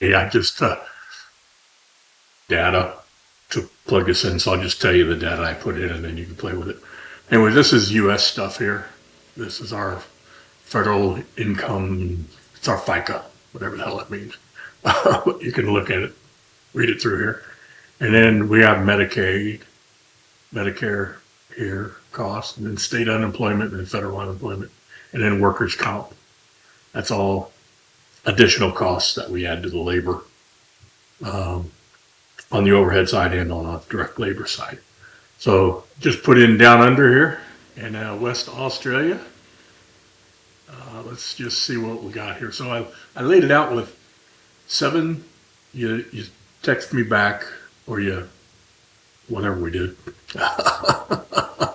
Yeah, just data to plug this in. So I'll just tell you the data I put in and then you can play with it. Anyway, this is US stuff here. This is our federal income. It's our FICA, whatever the hell that means. You can look at it, read it through here. And then we have Medicaid, Medicare here, costs, and then state unemployment and federal unemployment, and then workers' comp. That's all additional costs that we add to the labor um, on the overhead side and on the direct labor side. So just put in down under here in West Australia. Let's just see what we got here. So I laid it out with 7. You text me back or you whatever we did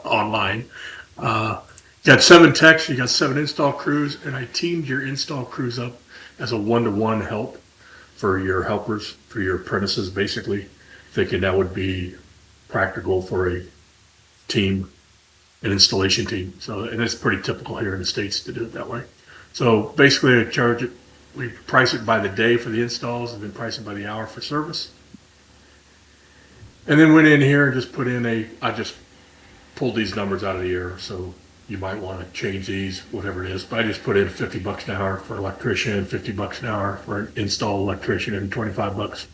online. You got 7 techs, you got 7 install crews, and I teamed your install crews up as a 1-to-1 help for your helpers, for your apprentices, basically, thinking that would be practical for a team, an installation team. So, and it's pretty typical here in the States to do it that way. So basically, I charge it, we price it by the day for the installs and then price it by the hour for service. And then went in here and just put in I just pulled these numbers out of the air. So you might want to change these, whatever it is. But I just put in $50 an hour for electrician, $50 an hour for an install electrician, and $25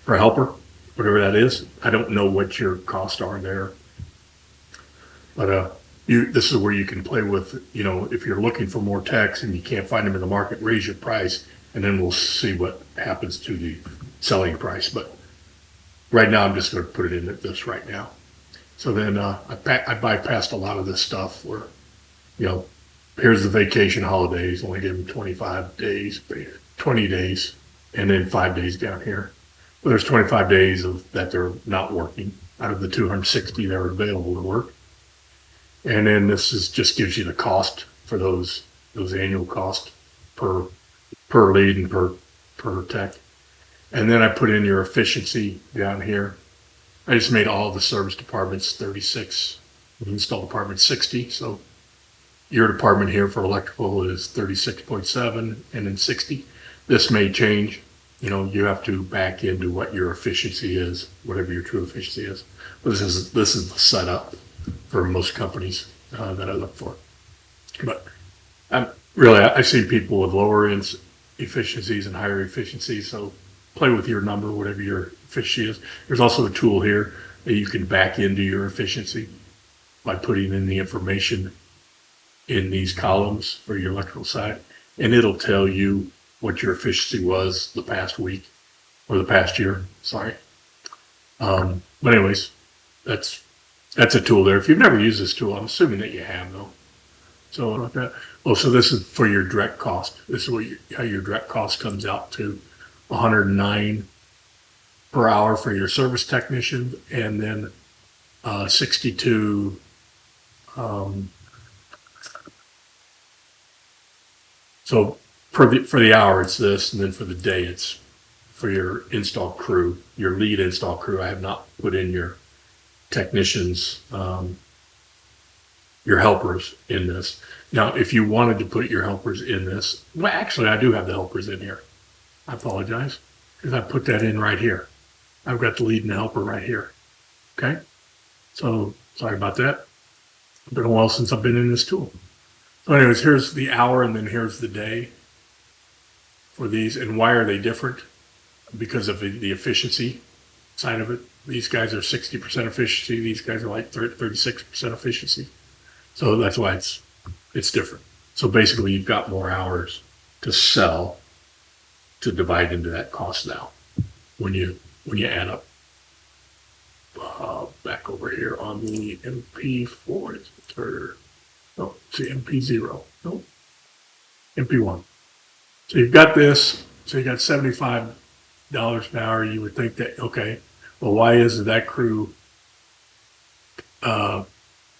for a helper, whatever that is. I don't know what your costs are there, but this is where you can play with. If you're looking for more techs and you can't find them in the market, raise your price, and then we'll see what happens to the selling price. But right now, I'm just going to put it in at this right now. So then I bypassed a lot of this stuff where, here's the vacation holidays, only give them 25 days, 20 days, and then 5 days down here. But there's 25 days that they're not working out of the 260 that are available to work. And then just gives you the cost for those annual costs per lead and per tech. And then I put in your efficiency down here. I just made all the service departments 36, the install department 60. So your department here for electrical is 36.7 and then 60. This may change. You have to back into what your efficiency is, whatever your true efficiency is. But this is the setup for most companies that I look for. But I see people with lower efficiencies and higher efficiencies. So play with your number, whatever your efficiency is. There's also a tool here that you can back into your efficiency by putting in the information in these columns for your electrical side, and it'll tell you what your efficiency was the past week or the past year. Sorry. But anyways, that's a tool there. If you've never used this tool, I'm assuming that you have though. So like that. Oh, so this is for your direct cost. This is how your direct cost comes out to 109 per hour for your service technician, and then 62. So for the hour it's this, and then for the day it's for your install crew, your lead install crew. I have not put in your technicians, your helpers in this. Now, if you wanted to put your helpers in this, well, actually, I do have the helpers in here. I apologize because I put that in right here. I've got the lead and the helper right here. Okay. So sorry about that. It's been a while since I've been in this tool. So anyways, here's the hour and then here's the day for these. And why are they different? Because of the efficiency side of it. These guys are 60% efficiency. These guys are like 36% efficiency. So that's why it's different. So basically you've got more hours to sell to divide into that cost now when you add up. Back over here on the MP4, MP0, no, MP1. So you've got this, so you got $75 an hour. You would think that, okay, well, why isn't that crew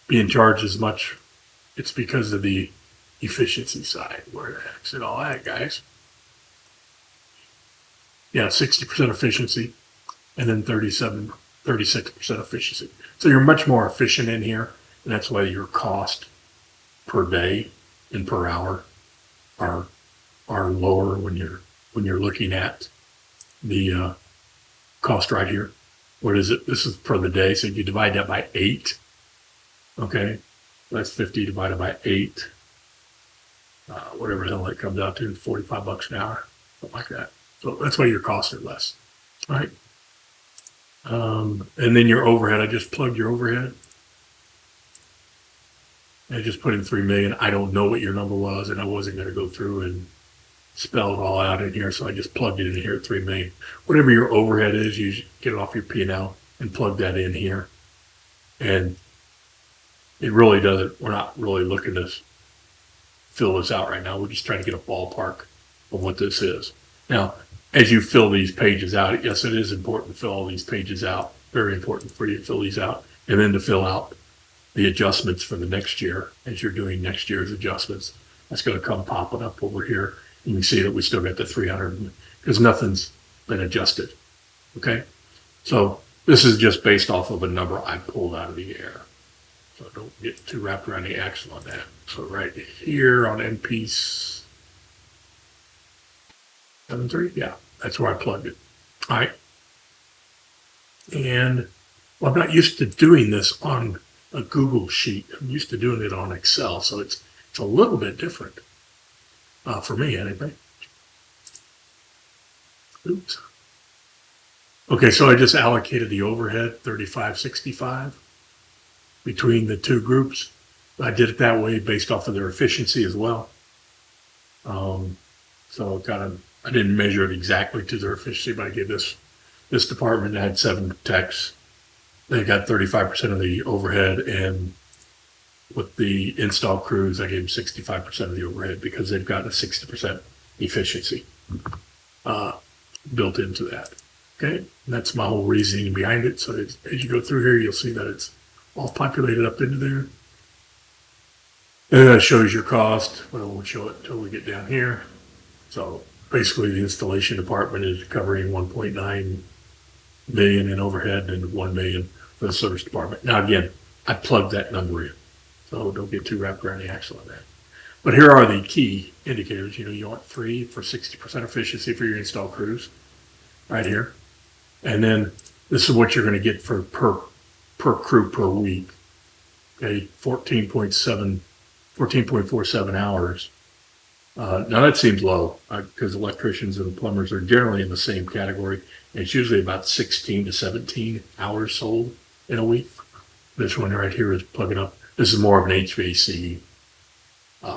being charged as much? It's because of the efficiency side. Where the heck's it all at, guys? Yeah, 60% efficiency, and then 36% efficiency. So you're much more efficient in here, and that's why your cost per day and per hour are lower when you're looking at the cost right here. What is it? This is per the day. So if you divide that by 8, okay, that's 50 divided by 8. Whatever the hell that comes out to, $45 an hour, something like that. So that's why your costs are less, right? And then your overhead, I just plugged your overhead. I just put in 3 million. I don't know what your number was, and I wasn't going to go through and spell it all out in here, so I just plugged it in here at 3 million. Whatever your overhead is, you get it off your P&L and plug that in here. And it really doesn't, we're not really looking to fill this out right now. We're just trying to get a ballpark of what this is. Now, as you fill these pages out, yes, it is important to fill all these pages out. Very important for you to fill these out, and then to fill out the adjustments for the next year as you're doing next year's adjustments. That's going to come popping up over here. You can see that we still got the 300 because nothing's been adjusted. Okay, so this is just based off of a number I pulled out of the air. So don't get too wrapped around the axle on that. So right here on NP 73, yeah, that's where I plugged it. All right. And well, I'm not used to doing this on a Google sheet. I'm used to doing it on Excel, so it's a little bit different for me anyway. Oops. Okay, so I just allocated the overhead 3565 between the two groups. I did it that way based off of their efficiency as well. So kind of, I didn't measure it exactly to their efficiency, but I gave this department that had 7 techs. They got 35% of the overhead, and with the install crews, I gave them 65% of the overhead because they've got a 60% efficiency built into that. Okay, and that's my whole reasoning behind it. So as you go through here, you'll see that it's all populated up into there. And that shows your cost. Well, we'll show it until we get down here. So basically the installation department is covering 1.9 million in overhead and 1 million for the service department. Now again, I plugged that number in, so don't get too wrapped around the axle on that. But here are the key indicators. You know, you want 3 for 60% efficiency for your install crews, right here. And then this is what you're going to get for per crew per week. Okay, 14.47 hours. Now that seems low because electricians and plumbers are generally in the same category. And it's usually about 16 to 17 hours sold in a week. This one right here is plugging up. This is more of an HVAC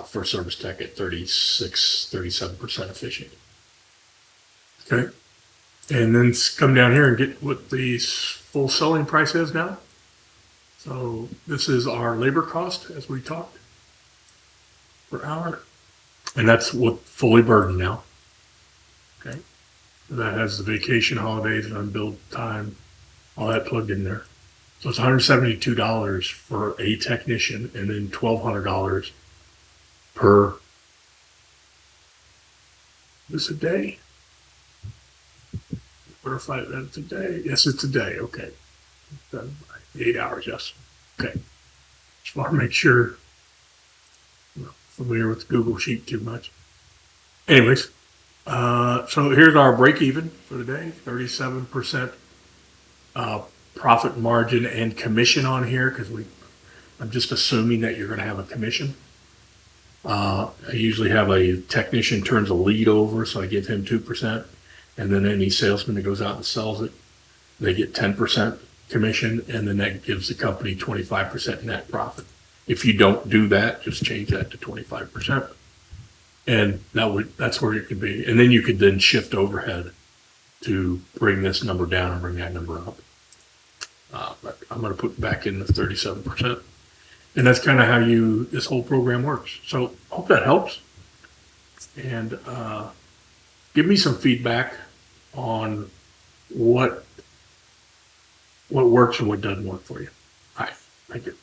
for service tech at 37% efficient. Okay. And then come down here and get what the full selling price is now. So this is our labor cost, as we talked, per hour. And that's what fully burdened now. Okay. That has the vacation, holidays, and unbilled time, all that plugged in there. So it's $172 for a technician, and then $1,200 per, this a day? Verify that it's a day. Yes, it's a day. Okay. 8 hours, yes. Okay. Just want to make sure I'm not familiar with Google Sheet too much. Anyways, so here's our break even for the day, 37% profit margin and commission on here because I'm just assuming that you're going to have a commission. I usually have a technician turns a lead over, so I give him 2%. And then any salesman that goes out and sells it, they get 10% commission, and then that gives the company 25% net profit. If you don't do that, just change that to 25%. And that's where it could be. And then you could then shift overhead to bring this number down and bring that number up. But I'm going to put back in the 37%. And that's kind of how this whole program works. So hope that helps. And give me some feedback on what works and what doesn't work for you. All right. Thank you.